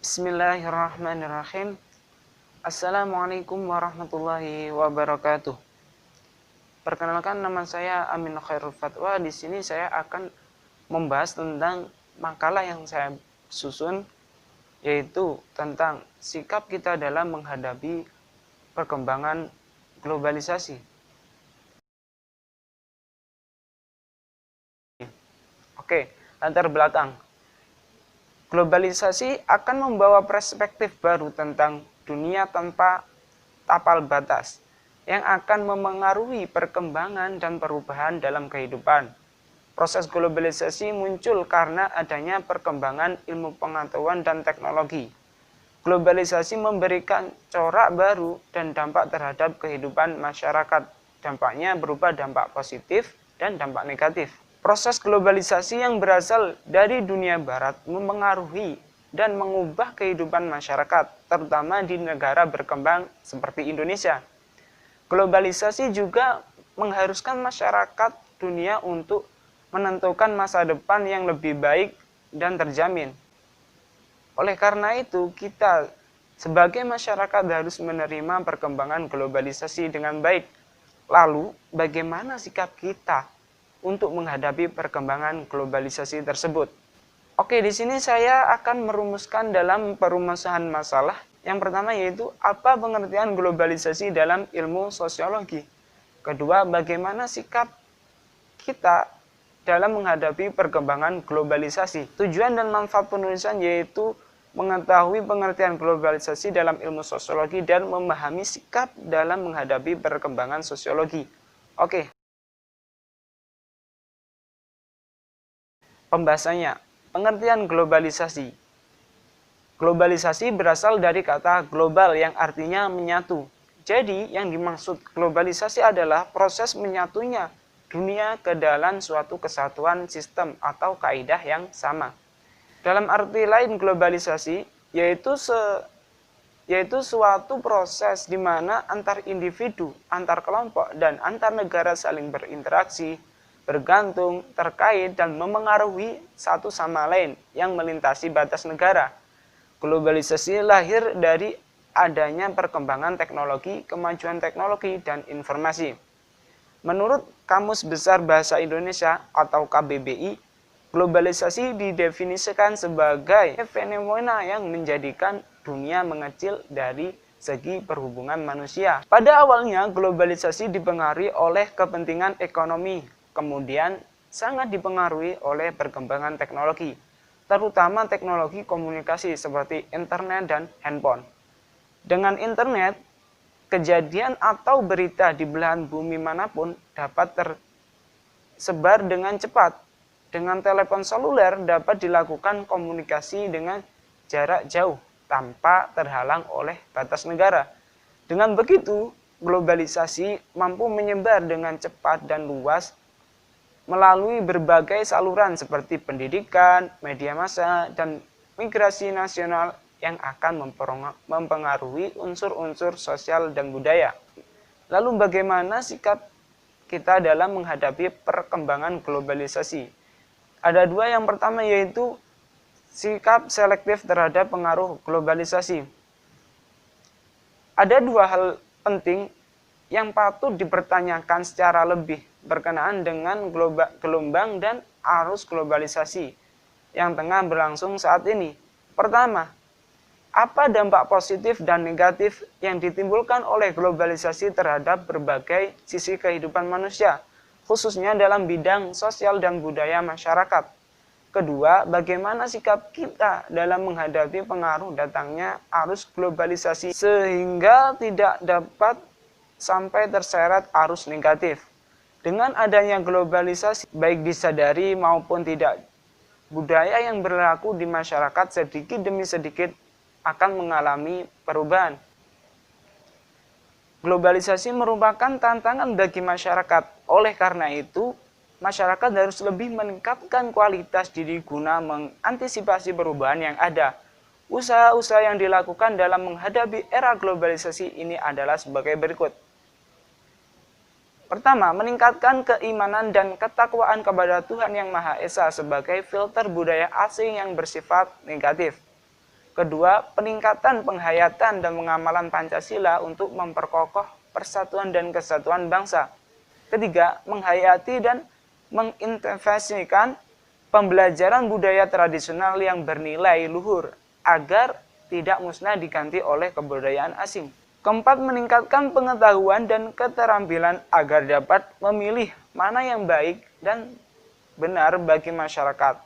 Bismillahirrahmanirrahim. Assalamualaikum warahmatullahi wabarakatuh. Perkenalkan, nama saya Amin Khairul Fatwa. Di sini saya akan membahas tentang makalah yang saya susun, yaitu tentang sikap kita dalam menghadapi perkembangan globalisasi. Oke, latar belakang. Globalisasi akan membawa perspektif baru tentang dunia tanpa tapal batas yang akan memengaruhi perkembangan dan perubahan dalam kehidupan. Proses globalisasi muncul karena adanya perkembangan ilmu pengetahuan dan teknologi. Globalisasi memberikan corak baru dan dampak terhadap kehidupan masyarakat. Dampaknya berupa dampak positif dan dampak negatif. Proses globalisasi yang berasal dari dunia barat mempengaruhi dan mengubah kehidupan masyarakat, terutama di negara berkembang seperti Indonesia. Globalisasi juga mengharuskan masyarakat dunia untuk menentukan masa depan yang lebih baik dan terjamin. Oleh karena itu, kita sebagai masyarakat harus menerima perkembangan globalisasi dengan baik. Lalu, bagaimana sikap kita untuk menghadapi perkembangan globalisasi tersebut? Oke, di sini saya akan merumuskan dalam perumusan masalah. Yang pertama yaitu apa pengertian globalisasi dalam ilmu sosiologi. Kedua, bagaimana sikap kita dalam menghadapi perkembangan globalisasi. Tujuan dan manfaat penulisan yaitu mengetahui pengertian globalisasi dalam ilmu sosiologi dan memahami sikap dalam menghadapi perkembangan sosiologi. Oke. Pembahasannya, pengertian globalisasi. Globalisasi berasal dari kata global yang artinya menyatu. Jadi, yang dimaksud globalisasi adalah proses menyatunya dunia ke dalam suatu kesatuan sistem atau kaidah yang sama. Dalam arti lain, globalisasi yaitu suatu proses di mana antar individu, antar kelompok, dan antar negara saling berinteraksi, bergantung, terkait, dan memengaruhi satu sama lain yang melintasi batas negara. Globalisasi lahir dari adanya perkembangan teknologi, kemajuan teknologi, dan informasi. Menurut Kamus Besar Bahasa Indonesia atau KBBI, globalisasi didefinisikan sebagai fenomena yang menjadikan dunia mengecil dari segi perhubungan manusia. Pada awalnya, globalisasi dipengaruhi oleh kepentingan ekonomi, kemudian sangat dipengaruhi oleh perkembangan teknologi, terutama teknologi komunikasi seperti internet dan handphone. Dengan internet, kejadian atau berita di belahan bumi manapun dapat tersebar dengan cepat. Dengan telepon seluler dapat dilakukan komunikasi dengan jarak jauh tanpa terhalang oleh batas negara. Dengan begitu, globalisasi mampu menyebar dengan cepat dan luas melalui berbagai saluran seperti pendidikan, media massa, dan migrasi nasional yang akan mempengaruhi unsur-unsur sosial dan budaya. Lalu bagaimana sikap kita dalam menghadapi perkembangan globalisasi? Ada dua. Yang pertama yaitu sikap selektif terhadap pengaruh globalisasi. Ada dua hal penting yang patut dipertanyakan secara lebih berkenaan dengan gelombang dan arus globalisasi yang tengah berlangsung saat ini. Pertama, apa dampak positif dan negatif yang ditimbulkan oleh globalisasi terhadap berbagai sisi kehidupan manusia, khususnya dalam bidang sosial dan budaya masyarakat? Kedua, bagaimana sikap kita dalam menghadapi pengaruh datangnya arus globalisasi sehingga tidak dapat sampai terseret arus negatif. Dengan adanya globalisasi, baik disadari maupun tidak, budaya yang berlaku di masyarakat sedikit demi sedikit akan mengalami perubahan. Globalisasi merupakan tantangan bagi masyarakat. Oleh karena itu, masyarakat harus lebih meningkatkan kualitas diri guna mengantisipasi perubahan yang ada. Usaha-usaha yang dilakukan dalam menghadapi era globalisasi ini adalah sebagai berikut. Pertama, meningkatkan keimanan dan ketakwaan kepada Tuhan Yang Maha Esa sebagai filter budaya asing yang bersifat negatif. Kedua, peningkatan penghayatan dan pengamalan Pancasila untuk memperkokoh persatuan dan kesatuan bangsa. Ketiga, menghayati dan menginvestasikan pembelajaran budaya tradisional yang bernilai luhur agar tidak musnah diganti oleh kebudayaan asing. Keempat, meningkatkan pengetahuan dan keterampilan agar dapat memilih mana yang baik dan benar bagi masyarakat.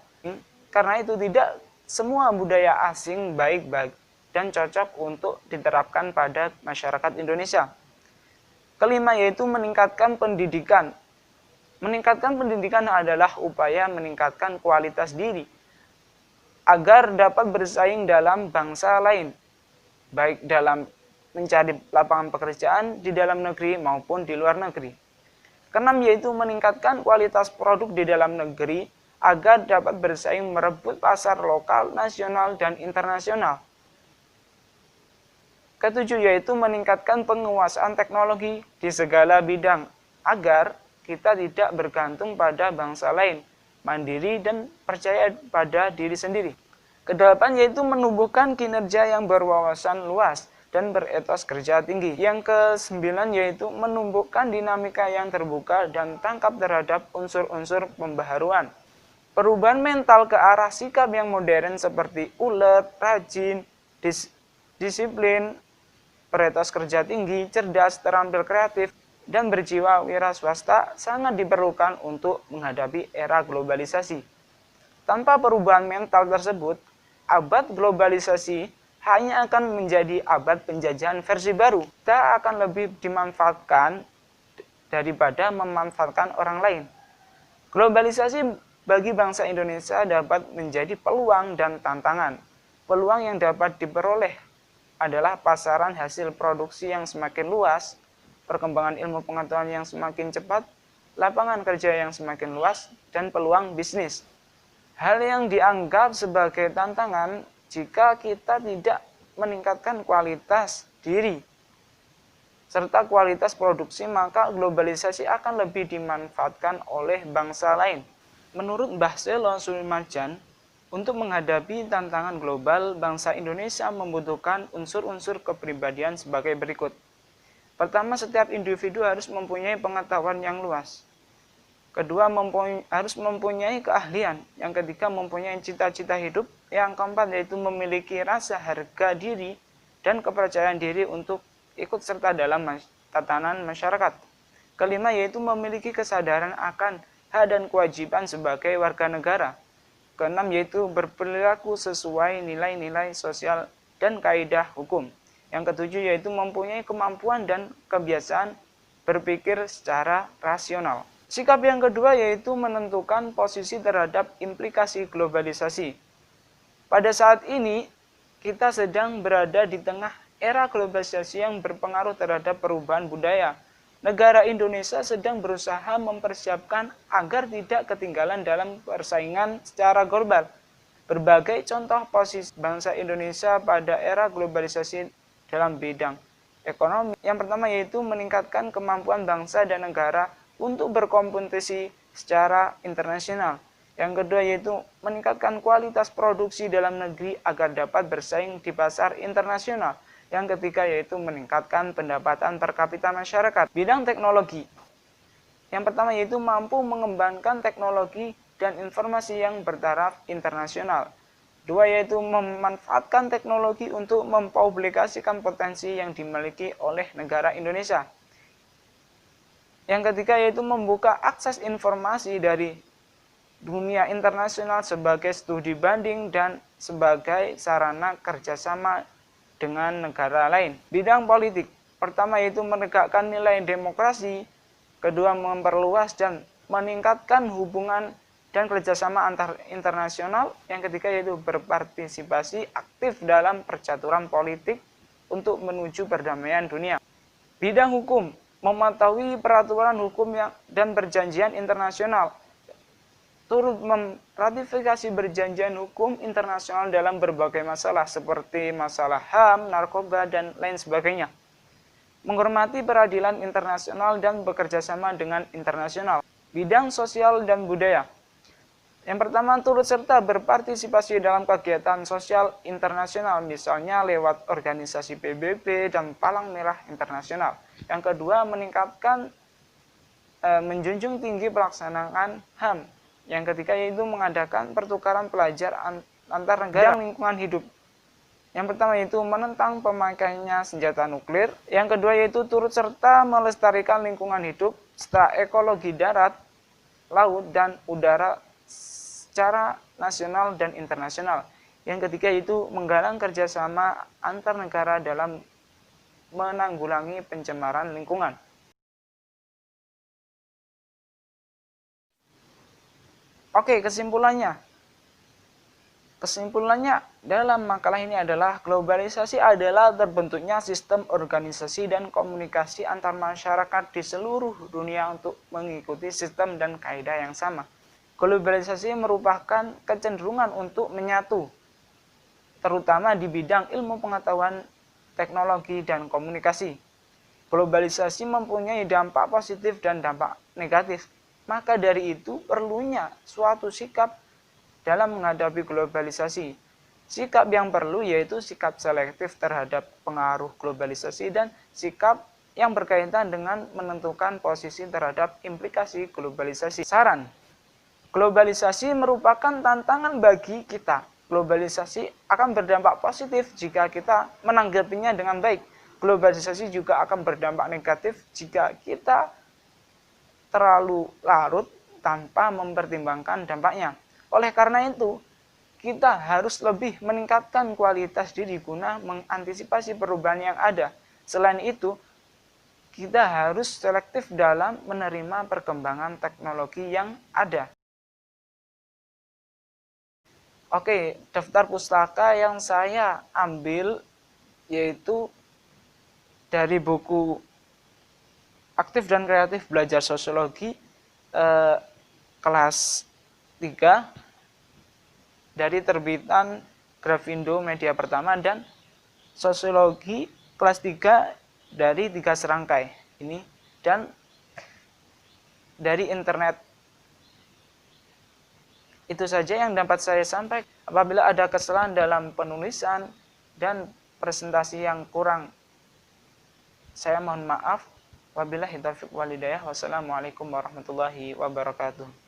Karena itu tidak semua budaya asing baik-baik dan cocok untuk diterapkan pada masyarakat Indonesia. Kelima, yaitu meningkatkan pendidikan. Meningkatkan pendidikan adalah upaya meningkatkan kualitas diri agar dapat bersaing dalam bangsa lain, baik dalam mencari lapangan pekerjaan di dalam negeri maupun di luar negeri. Keenam, yaitu meningkatkan kualitas produk di dalam negeri agar dapat bersaing merebut pasar lokal, nasional, dan internasional. Ketujuh, yaitu meningkatkan penguasaan teknologi di segala bidang agar kita tidak bergantung pada bangsa lain, mandiri dan percaya pada diri sendiri. Kedelapan, yaitu menumbuhkan kinerja yang berwawasan luas dan beretos kerja tinggi. Yang kesembilan, yaitu menumbuhkan dinamika yang terbuka dan tangkap terhadap unsur-unsur pembaharuan. Perubahan mental ke arah sikap yang modern seperti ulet, rajin, disiplin, beretos kerja tinggi, cerdas, terampil kreatif, dan berjiwa wira swasta sangat diperlukan untuk menghadapi era globalisasi. Tanpa perubahan mental tersebut, abad globalisasi hanya akan menjadi abad penjajahan versi baru. Kita akan lebih dimanfaatkan daripada memanfaatkan orang lain. Globalisasi bagi bangsa Indonesia dapat menjadi peluang dan tantangan. Peluang yang dapat diperoleh adalah pasaran hasil produksi yang semakin luas, perkembangan ilmu pengetahuan yang semakin cepat, lapangan kerja yang semakin luas, dan peluang bisnis. Hal yang dianggap sebagai tantangan jika kita tidak meningkatkan kualitas diri serta kualitas produksi, maka globalisasi akan lebih dimanfaatkan oleh bangsa lain. Menurut Mbah Selo Sulimarjan, untuk menghadapi tantangan global, bangsa Indonesia membutuhkan unsur-unsur kepribadian sebagai berikut. Pertama, setiap individu harus mempunyai pengetahuan yang luas. Kedua, harus mempunyai keahlian. Yang ketiga, mempunyai cita-cita hidup. Yang keempat, yaitu memiliki rasa harga diri dan kepercayaan diri untuk ikut serta dalam tatanan masyarakat. Kelima, yaitu memiliki kesadaran akan hak dan kewajiban sebagai warga negara. Keenam, yaitu berperilaku sesuai nilai-nilai sosial dan kaidah hukum. Yang ketujuh, yaitu mempunyai kemampuan dan kebiasaan berpikir secara rasional. Sikap yang kedua yaitu menentukan posisi terhadap implikasi globalisasi. Pada saat ini, kita sedang berada di tengah era globalisasi yang berpengaruh terhadap perubahan budaya. Negara Indonesia sedang berusaha mempersiapkan agar tidak ketinggalan dalam persaingan secara global. Berbagai contoh posisi bangsa Indonesia pada era globalisasi dalam bidang ekonomi. Yang pertama yaitu meningkatkan kemampuan bangsa dan negara untuk berkompetisi secara internasional. Yang kedua yaitu meningkatkan kualitas produksi dalam negeri agar dapat bersaing di pasar internasional. Yang ketiga yaitu meningkatkan pendapatan per kapita masyarakat. Bidang teknologi. Yang pertama yaitu mampu mengembangkan teknologi dan informasi yang bertaraf internasional. Dua yaitu memanfaatkan teknologi untuk mempublikasikan potensi yang dimiliki oleh negara Indonesia. Yang ketiga yaitu membuka akses informasi dari dunia internasional sebagai studi banding dan sebagai sarana kerjasama dengan negara lain. Bidang politik. Pertama yaitu menegakkan nilai demokrasi. Kedua memperluas dan meningkatkan hubungan dan kerjasama antar internasional. Yang ketiga yaitu berpartisipasi aktif dalam percaturan politik untuk menuju perdamaian dunia. Bidang hukum. Mematuhi peraturan hukum dan perjanjian internasional. Turut meratifikasi perjanjian hukum internasional dalam berbagai masalah seperti masalah HAM, narkoba, dan lain sebagainya. Menghormati peradilan internasional dan bekerja sama dengan internasional. Bidang sosial dan budaya. Yang pertama, turut serta berpartisipasi dalam kegiatan sosial internasional, misalnya lewat organisasi PBB dan Palang Merah Internasional. Yang kedua, menjunjung tinggi pelaksanaan HAM. Yang ketiga, yaitu mengadakan pertukaran pelajar antar negara dan lingkungan hidup. Yang pertama yaitu menentang pemakaiannya senjata nuklir. Yang kedua yaitu turut serta melestarikan lingkungan hidup serta ekologi darat, laut, dan udara secara nasional dan internasional. Yang ketiga yaitu menggalang kerjasama antar negara dalam menanggulangi pencemaran lingkungan. Oke, kesimpulannya. Kesimpulannya dalam makalah ini adalah globalisasi adalah terbentuknya sistem organisasi dan komunikasi antar masyarakat di seluruh dunia untuk mengikuti sistem dan kaidah yang sama. Globalisasi merupakan kecenderungan untuk menyatu, terutama di bidang ilmu pengetahuan, teknologi, dan komunikasi. Globalisasi mempunyai dampak positif dan dampak negatif. Maka dari itu perlunya suatu sikap dalam menghadapi globalisasi. Sikap yang perlu yaitu sikap selektif terhadap pengaruh globalisasi dan sikap yang berkaitan dengan menentukan posisi terhadap implikasi globalisasi. Saran, globalisasi merupakan tantangan bagi kita. Globalisasi akan berdampak positif jika kita menanggapinya dengan baik. Globalisasi juga akan berdampak negatif jika kita terlalu larut tanpa mempertimbangkan dampaknya. Oleh karena itu, kita harus lebih meningkatkan kualitas diri guna mengantisipasi perubahan yang ada. Selain itu, kita harus selektif dalam menerima perkembangan teknologi yang ada. Oke, daftar pustaka yang saya ambil yaitu dari buku Aktif dan Kreatif Belajar Sosiologi kelas 3 dari terbitan Grafindo Media Pertama, dan Sosiologi kelas 3 dari 3 serangkai ini, dan dari internet. Itu saja yang dapat saya sampaikan. Apabila ada kesalahan dalam penulisan dan presentasi yang kurang, saya mohon maaf. Wabillahi taufiq wal hidayah. Wassalamualaikum warahmatullahi wabarakatuh.